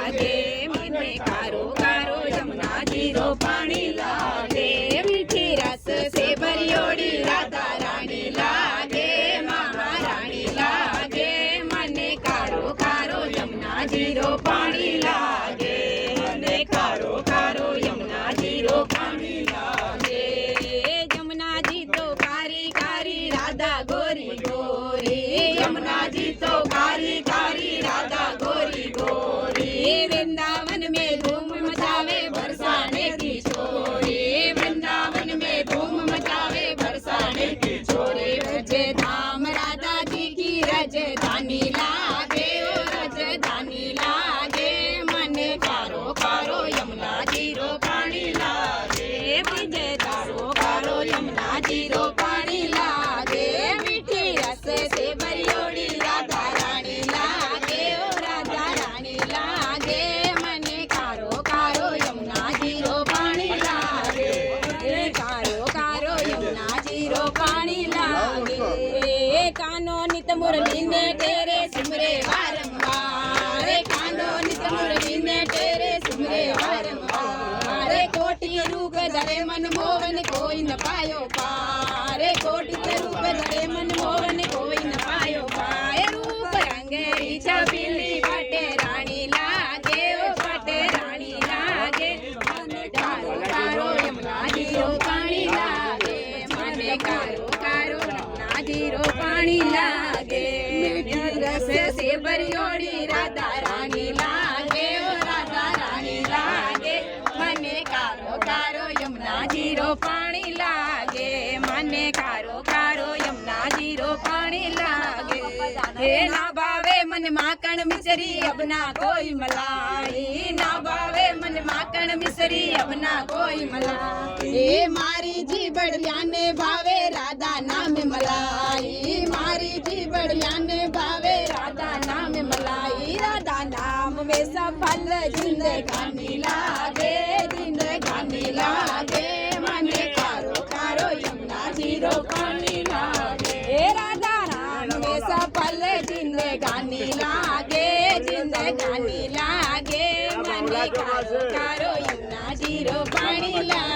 लागे મને કારો કારો યમુના જીરો પાણી લાગે મીઠી રસ से भरियोड़ी राधा रानी लागे महारानी लागे મને કારો કારો યમુના જીરો પાણી લાગે મને કારો કારો યમુના જીરો પાણી લાગે यमुना जी तो कारी कारी राधा गोरी गोरी यमुना जी तो कारी कारी राधा गोरी गोरी वृंदावन में धूम मचावे बरसाने की छोरी वृंदावन में धूम मचावे बरसाने की छोरी रजे धाम राधा जी की राजधानी लागे ओ राजधानी लागे मने कारो कारो यमुना जीरो पानी लागे विजय कारो कारो यमुना जीरो पानी लागे मीठी रस से भरियोड़ी राधा रानी लागे ओ राधा रानी लागे मने कारो कारो यमुना जीरो पानी लागे कारो कारो यमुना जीरो पानी लागे कानो नित मुरली ने तेरे सिमरे वारंवार कानो नित मुरली ने तेरे सिमरे वारंवार कोटि रूप धरे मन मोहन कोई न पायो पार कोटि रूप धरे मन मोहन कोई न पायो पार रूप रंग रीछा पीली पटे रानी लागे ओ पटे रानी लागे मने कारो कारो यमुना जीरो पानी लागे मने कारो कारो यमुना जीरो पानी लागे रस से भरियोड़ी राधा रानी लागे ओ राधा रानी लागे मने कारो कारो यमुना जीरो पानी लागे मने कारो कारो यमुना जीरो पानी लागे हे ना भावे मन माखण मिसरी अब ना कोई मलाई ना भावे मन माखण मिसरी अब ना कोई मलाई हे मारी जी बढ़िया ने भावे राधा नाम मलाई मारी जी बढ़िया ने भावे राधा नाम मलाई राधा नाम में सफल जिंदगानी लागे जिंदगानी लागे मने कारो कारो यमुना जीरो पानी लागे राधा नाम में सफल जिंदगानी लागे जिंदगानी लागे मने कारो कारो यमुना जीरो पानी लागे।